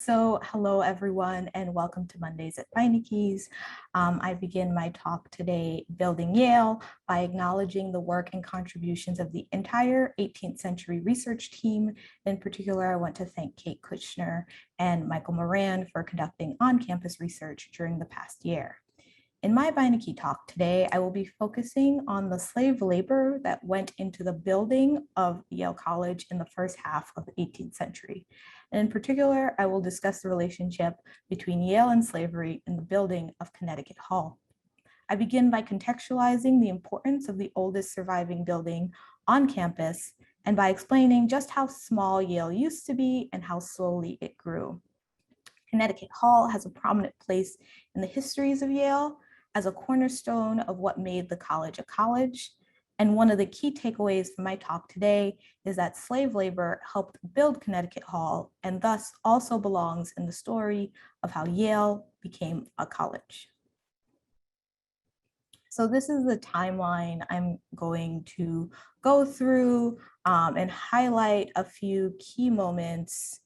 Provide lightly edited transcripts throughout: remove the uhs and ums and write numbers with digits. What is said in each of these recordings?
So hello everyone and welcome to Mondays at Beinecke. I begin my talk today, Building Yale, by acknowledging the work and contributions of the entire 18th century research team. In particular, I want to thank Kate Kushner and Michael Moran for conducting on-campus research during the past year. In my Beinecke talk today, I will be focusing on the slave labor that went into the building of Yale College in the first half of the 18th century. And in particular, I will discuss the relationship between Yale and slavery in the building of Connecticut Hall. I begin by contextualizing the importance of the oldest surviving building on campus and by explaining just how small Yale used to be and how slowly it grew. Connecticut Hall has a prominent place in the histories of Yale as a cornerstone of what made the college a college. And one of the key takeaways from my talk today is that slave labor helped build Connecticut Hall and thus also belongs in the story of how Yale became a college. So this is the timeline I'm going to go through and highlight a few key moments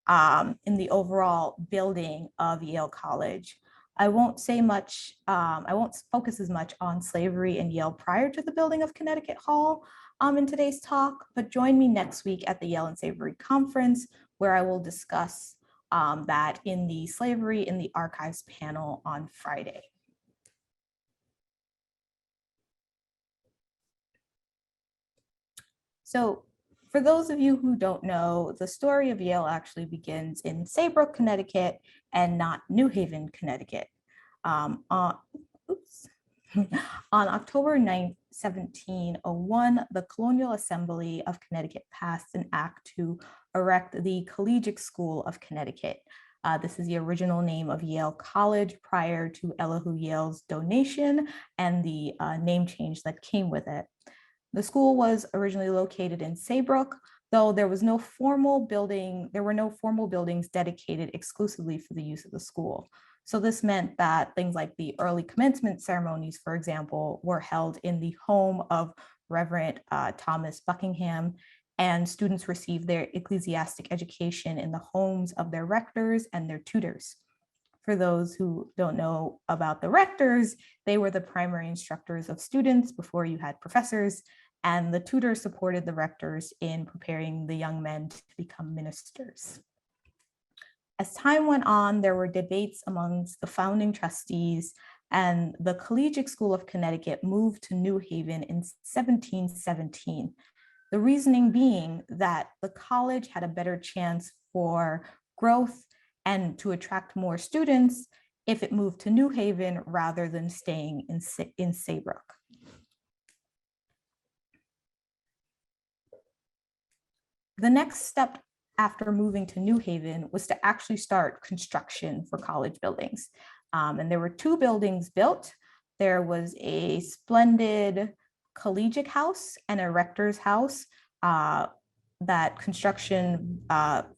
in the overall building of Yale College. I won't say much, I won't focus as much on slavery in Yale prior to the building of Connecticut Hall in today's talk, but join me next week at the Yale and Slavery Conference, where I will discuss that in the Slavery in the Archives panel on Friday. So for those of you who don't know, the story of Yale actually begins in Saybrook, Connecticut, and not New Haven, Connecticut. On October 9th, 1701, the Colonial Assembly of Connecticut passed an act to erect the Collegiate School of Connecticut. This is the original name of Yale College prior to Elihu Yale's donation and the name change that came with it. The school was originally located in Saybrook, though there were no formal buildings dedicated exclusively for the use of the school. So this meant that things like the early commencement ceremonies, for example, were held in the home of Reverend Thomas Buckingham, and students received their ecclesiastic education in the homes of their rectors and their tutors. For those who don't know about the rectors, they were the primary instructors of students before you had professors, and the tutors supported the rectors in preparing the young men to become ministers. As time went on, there were debates amongst the founding trustees, and the Collegiate School of Connecticut moved to New Haven in 1717. The reasoning being that the college had a better chance for growth and to attract more students if it moved to New Haven rather than staying in Saybrook. The next step after moving to New Haven was to actually start construction for college buildings. And there were two buildings built. There was a splendid collegiate house and a rector's house. That construction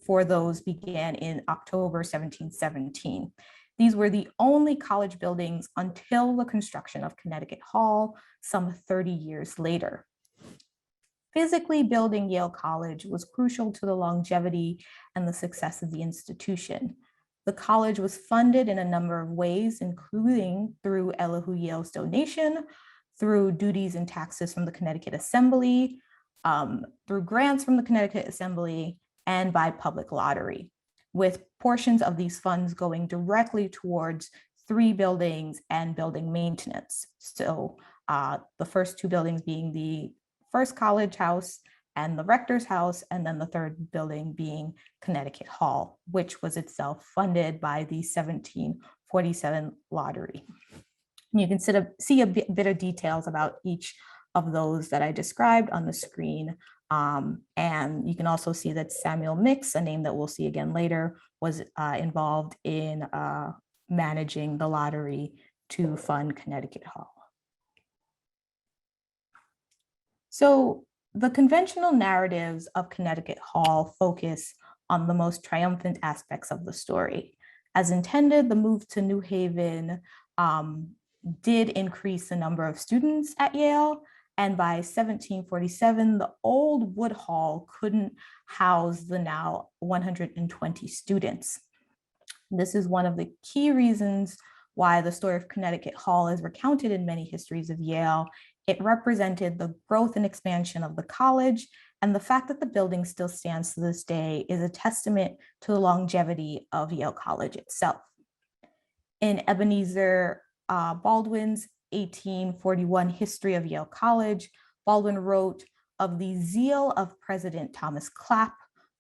for those began in October 1717. These were the only college buildings until the construction of Connecticut Hall some 30 years later. Physically building Yale College was crucial to the longevity and the success of the institution. The college was funded in a number of ways, including through Elihu Yale's donation, through duties and taxes from the Connecticut Assembly, through grants from the Connecticut Assembly, and by public lottery, with portions of these funds going directly towards 3 buildings and building maintenance. So the first 2 buildings being the first college house and the rector's house, and then the third building being Connecticut Hall, which was itself funded by the 1747 lottery. And you can see a bit of details about each of those that I described on the screen. And you can also see that Samuel Mix, a name that we'll see again later, was involved in managing the lottery to fund Connecticut Hall. So the conventional narratives of Connecticut Hall focus on the most triumphant aspects of the story. As intended, the move to New Haven did increase the number of students at Yale, And by 1747, the old Wood Hall couldn't house the now 120 students. This is one of the key reasons why the story of Connecticut Hall is recounted in many histories of Yale. It represented the growth and expansion of the college, and the fact that the building still stands to this day is a testament to the longevity of Yale College itself. In Ebenezer Baldwin's 1841 History of Yale College, Baldwin wrote of the zeal of President Thomas Clapp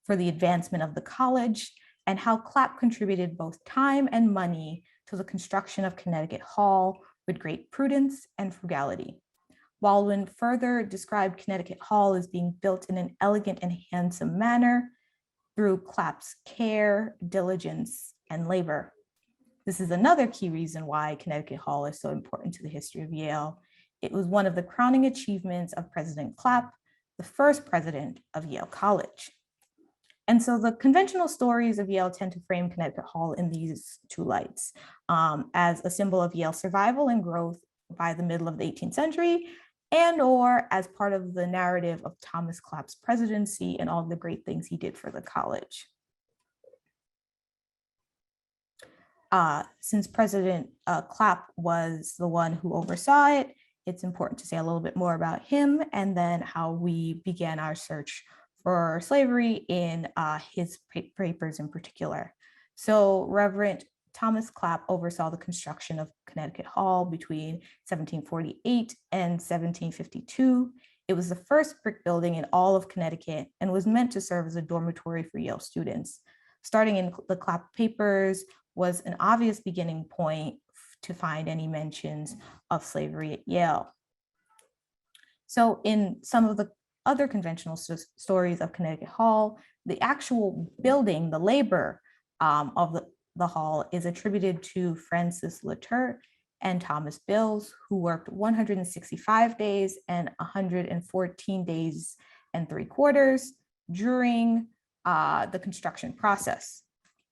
for the advancement of the college, and how Clapp contributed both time and money to the construction of Connecticut Hall with great prudence and frugality. Baldwin further described Connecticut Hall as being built in an elegant and handsome manner through Clapp's care, diligence, and labor. This is another key reason why Connecticut Hall is so important to the history of Yale. It was one of the crowning achievements of President Clapp, the first president of Yale College. And so the conventional stories of Yale tend to frame Connecticut Hall in these two lights, as a symbol of Yale's survival and growth by the middle of the 18th century, and or as part of the narrative of Thomas Clapp's presidency and all the great things he did for the college. Since President Clapp was the one who oversaw it, it's important to say a little bit more about him and then how we began our search for slavery in his papers in particular. So Reverend Thomas Clapp oversaw the construction of Connecticut Hall between 1748 and 1752. It was the first brick building in all of Connecticut and was meant to serve as a dormitory for Yale students. Starting in the Clapp papers was an obvious beginning point to find any mentions of slavery at Yale. So in some of the other conventional stories of Connecticut Hall, the actual building, the labor of the hall is attributed to Francis Latour and Thomas Bills, who worked 165 days and 114 days and 3/4 during the construction process.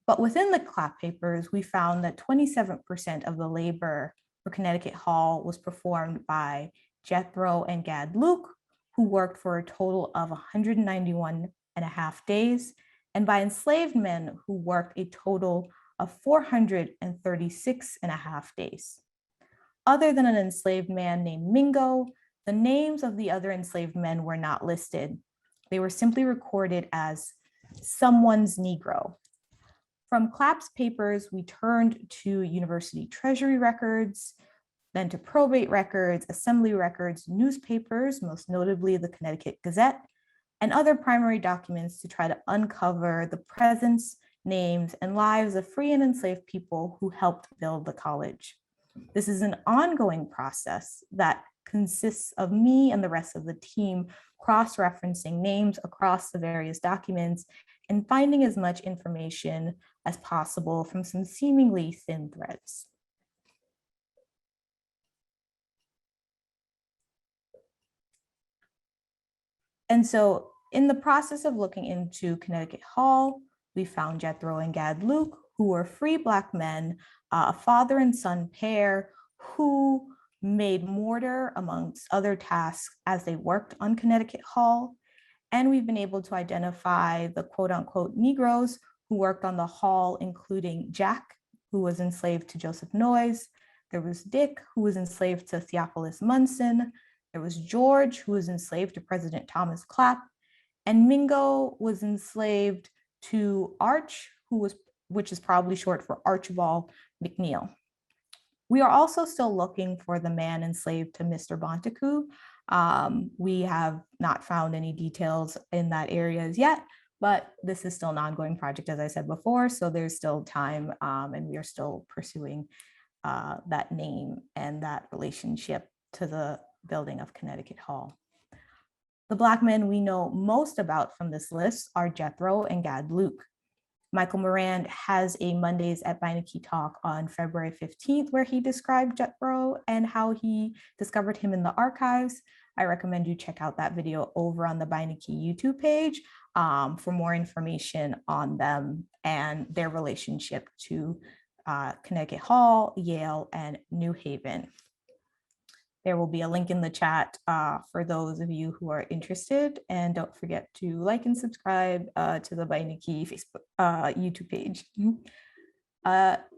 But within the Clapp papers, we found that 27% of the labor for Connecticut Hall was performed by Jethro and Gad Luke, who worked for a total of 191.5 days, and by enslaved men who worked a total of 436.5 days. Other than an enslaved man named Mingo, the names of the other enslaved men were not listed. They were simply recorded as someone's Negro. From Clapp's papers, we turned to university treasury records, then to probate records, assembly records, newspapers, most notably the Connecticut Gazette, and other primary documents to try to uncover the presence, names, and lives of free and enslaved people who helped build the college. This is an ongoing process that consists of me and the rest of the team cross-referencing names across the various documents and finding as much information as possible from some seemingly thin threads. And so in the process of looking into Connecticut Hall, we found Jethro and Gad Luke, who were free Black men, a father and son pair who made mortar amongst other tasks as they worked on Connecticut Hall. And we've been able to identify the quote unquote Negroes who worked on the hall, including Jack, who was enslaved to Joseph Noyes. There was Dick, who was enslaved to Theophilus Munson. There was George, who was enslaved to President Thomas Clapp. And Mingo was enslaved to Arch, which is probably short for Archibald McNeil. We are also still looking for the man enslaved to Mr. Beinecke. We have not found any details in that area as yet, but this is still an ongoing project, as I said before, so there's still time, and we are still pursuing that name and that relationship to the building of Connecticut Hall. The Black men we know most about from this list are Jethro and Gad Luke. Michael Morand has a Mondays at Beinecke talk on February 15th, where he described Jethro and how he discovered him in the archives. I recommend you check out that video over on the Beinecke YouTube page for more information on them and their relationship to Connecticut Hall, Yale, and New Haven. There will be a link in the chat for those of you who are interested. And don't forget to like and subscribe to the Beinecke Facebook, YouTube page.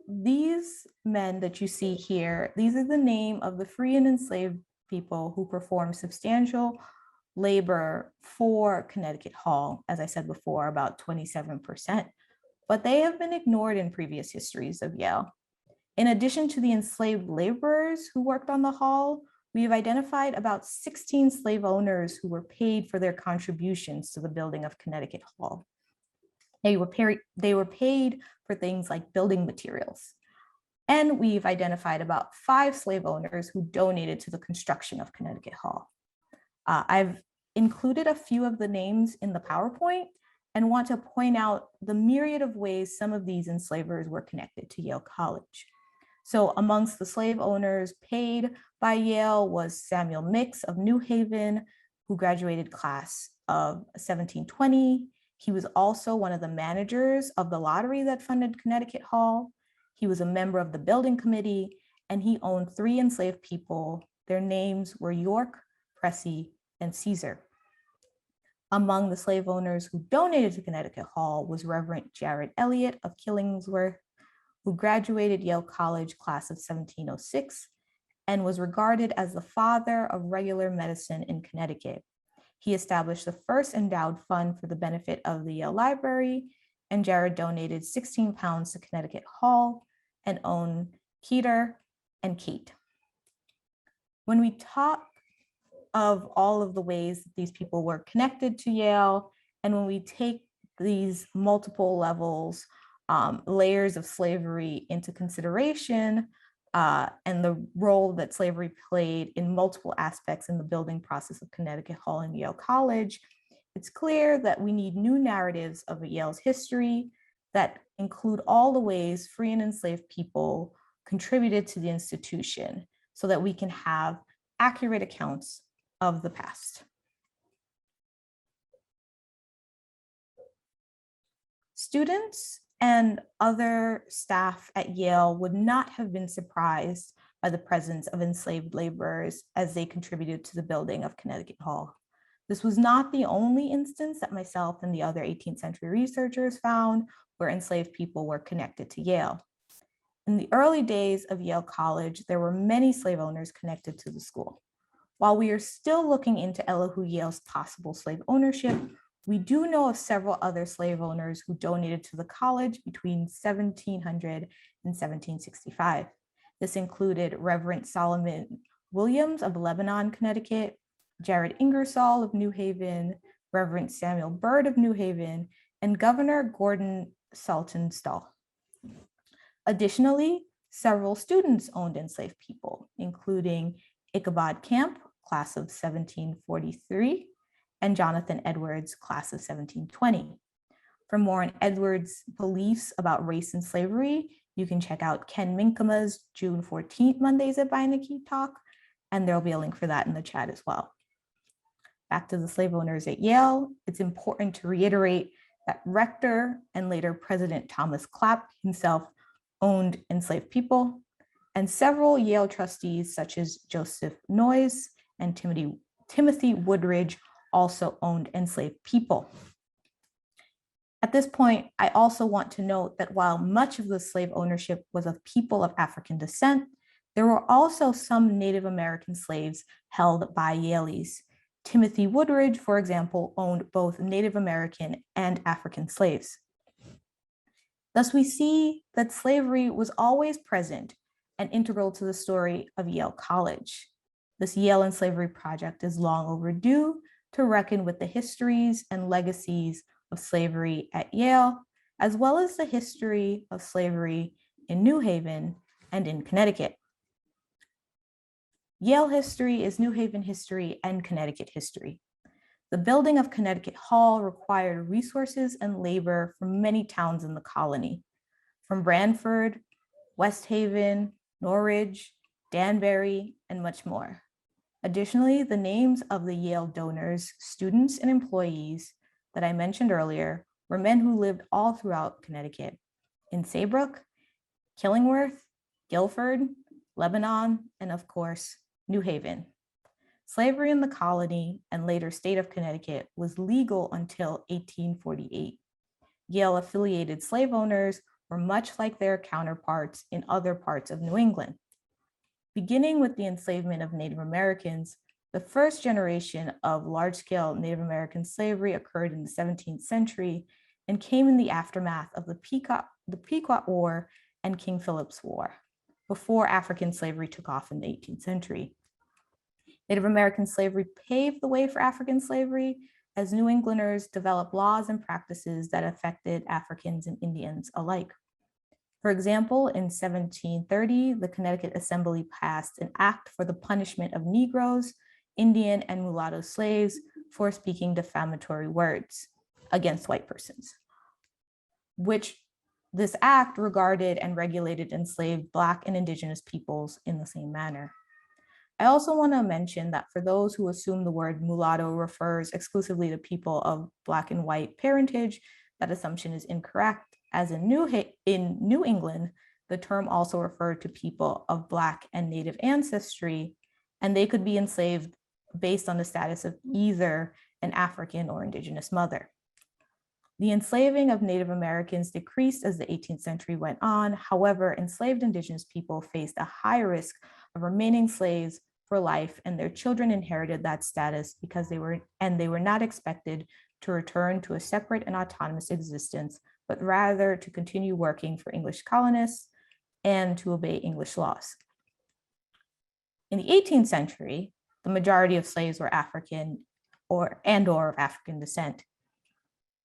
These men that you see here, these are the name of the free and enslaved people who performed substantial labor for Connecticut Hall, as I said before, about 27%, but they have been ignored in previous histories of Yale. In addition to the enslaved laborers who worked on the hall, we have identified about 16 slave owners who were paid for their contributions to the building of Connecticut Hall. They were paid for things like building materials. And we've identified about 5 slave owners who donated to the construction of Connecticut Hall. I've included a few of the names in the PowerPoint and want to point out the myriad of ways some of these enslavers were connected to Yale College. So amongst the slave owners paid by Yale was Samuel Mix of New Haven, who graduated class of 1720. He was also one of the managers of the lottery that funded Connecticut Hall. He was a member of the building committee, and he owned 3 enslaved people. Their names were York, Pressy, and Caesar. Among the slave owners who donated to Connecticut Hall was Reverend Jared Elliott of Killingsworth, who graduated Yale College class of 1706 and was regarded as the father of regular medicine in Connecticut. He established the first endowed fund for the benefit of the Yale Library, and Jared donated 16 pounds to Connecticut Hall and owned Keeter and Kate. When we talk of all of the ways that these people were connected to Yale, and when we take these multiple levels, layers of slavery into consideration, and the role that slavery played in multiple aspects in the building process of Connecticut Hall and Yale College, it's clear that we need new narratives of Yale's history that include all the ways free and enslaved people contributed to the institution so that we can have accurate accounts of the past. Students and other staff at Yale would not have been surprised by the presence of enslaved laborers as they contributed to the building of Connecticut Hall. This was not the only instance that myself and the other 18th century researchers found where enslaved people were connected to Yale. In the early days of Yale College, there were many slave owners connected to the school. While we are still looking into Elihu Yale's possible slave ownership, we do know of several other slave owners who donated to the college between 1700 and 1765. This included Reverend Solomon Williams of Lebanon, Connecticut, Jared Ingersoll of New Haven, Reverend Samuel Bird of New Haven, and Governor Gordon Saltonstall. Additionally, several students owned enslaved people, including Ichabod Camp, class of 1743, and Jonathan Edwards, class of 1720. For more on Edwards' beliefs about race and slavery, you can check out Ken Minkema's June 14th Mondays at Beinecke talk, and there'll be a link for that in the chat as well. Back to the slave owners at Yale, it's important to reiterate that Rector and later President Thomas Clapp himself owned enslaved people, and several Yale trustees such as Joseph Noyes and Timothy Woodridge also owned enslaved people. At this point, I also want to note that while much of the slave ownership was of people of African descent, there were also some Native American slaves held by Yaleys. Timothy Woodridge, for example, owned both Native American and African slaves. Thus, we see that slavery was always present and integral to the story of Yale College. This Yale and Slavery Project is long overdue to reckon with the histories and legacies of slavery at Yale, as well as the history of slavery in New Haven and in Connecticut. Yale history is New Haven history and Connecticut history. The building of Connecticut Hall required resources and labor from many towns in the colony, from Branford, West Haven, Norridge, Danbury, and much more. Additionally, the names of the Yale donors, students, and employees that I mentioned earlier were men who lived all throughout Connecticut, in Saybrook, Killingworth, Guilford, Lebanon, and of course, New Haven. Slavery in the colony and later state of Connecticut was legal until 1848. Yale-affiliated slave owners were much like their counterparts in other parts of New England. Beginning with the enslavement of Native Americans, the first generation of large-scale Native American slavery occurred in the 17th century and came in the aftermath of the Pequot War and King Philip's War, before African slavery took off in the 18th century. Native American slavery paved the way for African slavery as New Englanders developed laws and practices that affected Africans and Indians alike. For example, in 1730, the Connecticut Assembly passed an act for the punishment of Negroes, Indian, and mulatto slaves for speaking defamatory words against white persons, which this act regarded and regulated enslaved Black and Indigenous peoples in the same manner. I also want to mention that for those who assume the word mulatto refers exclusively to people of Black and white parentage, that assumption is incorrect, as in New England, the term also referred to people of Black and Native ancestry, and they could be enslaved based on the status of either an African or Indigenous mother. The enslaving of Native Americans decreased as the 18th century went on. However, enslaved Indigenous people faced a high risk of remaining slaves for life, and their children inherited that status because they were not expected to return to a separate and autonomous existence, but rather to continue working for English colonists and to obey English laws. In the 18th century, the majority of slaves were African or of African descent.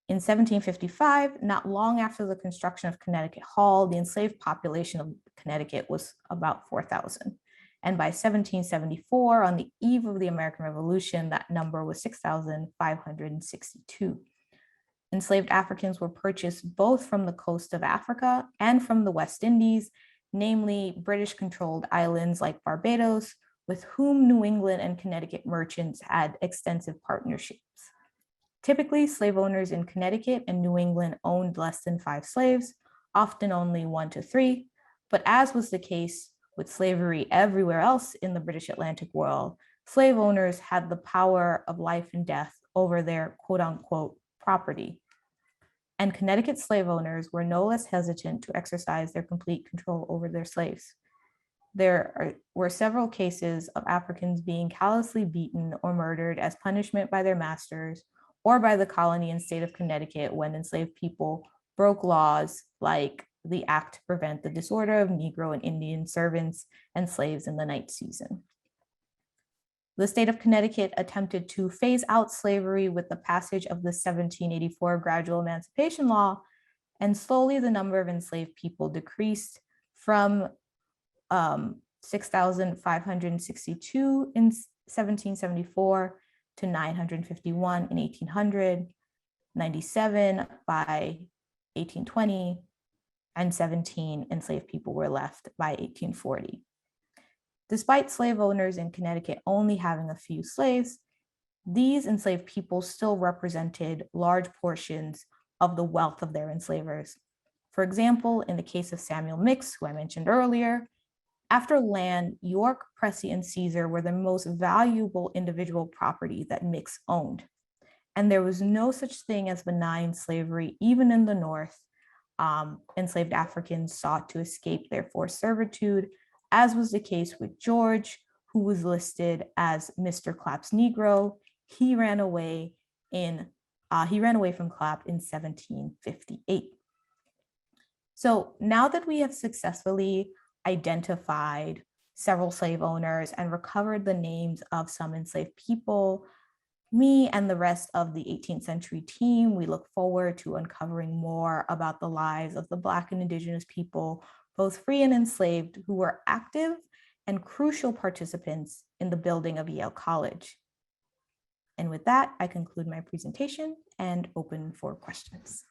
In 1755, not long after the construction of Connecticut Hall, the enslaved population of Connecticut was about 4,000. And by 1774, on the eve of the American Revolution, that number was 6,562. Enslaved Africans were purchased both from the coast of Africa and from the West Indies, namely British-controlled islands like Barbados, with whom New England and Connecticut merchants had extensive partnerships. Typically, slave owners in Connecticut and New England owned less than 5 slaves, often only 1 to 3, but as was the case with slavery everywhere else in the British Atlantic world, slave owners had the power of life and death over their quote-unquote property. And Connecticut slave owners were no less hesitant to exercise their complete control over their slaves. There were several cases of Africans being callously beaten or murdered as punishment by their masters or by the colony and state of Connecticut when enslaved people broke laws like the act to prevent the disorder of Negro and Indian servants and slaves in the night season. The state of Connecticut attempted to phase out slavery with the passage of the 1784 Gradual Emancipation Law, and slowly the number of enslaved people decreased from 6,562 in 1774 to 951 in 1800, 97 by 1820, and 17 enslaved people were left by 1840. Despite slave owners in Connecticut only having a few slaves, these enslaved people still represented large portions of the wealth of their enslavers. For example, in the case of Samuel Mix, who I mentioned earlier, after land, York, Plessy, and Caesar were the most valuable individual property that Mix owned. And there was no such thing as benign slavery, even in the North. Enslaved Africans sought to escape their forced servitude, as was the case with George, who was listed as Mr. Clapp's Negro. He ran away from Clapp in 1758. So now that we have successfully identified several slave owners and recovered the names of some enslaved people, me and the rest of the 18th century team, we look forward to uncovering more about the lives of the Black and Indigenous people, both free and enslaved, who were active and crucial participants in the building of Yale College. And with that, I conclude my presentation and open for questions.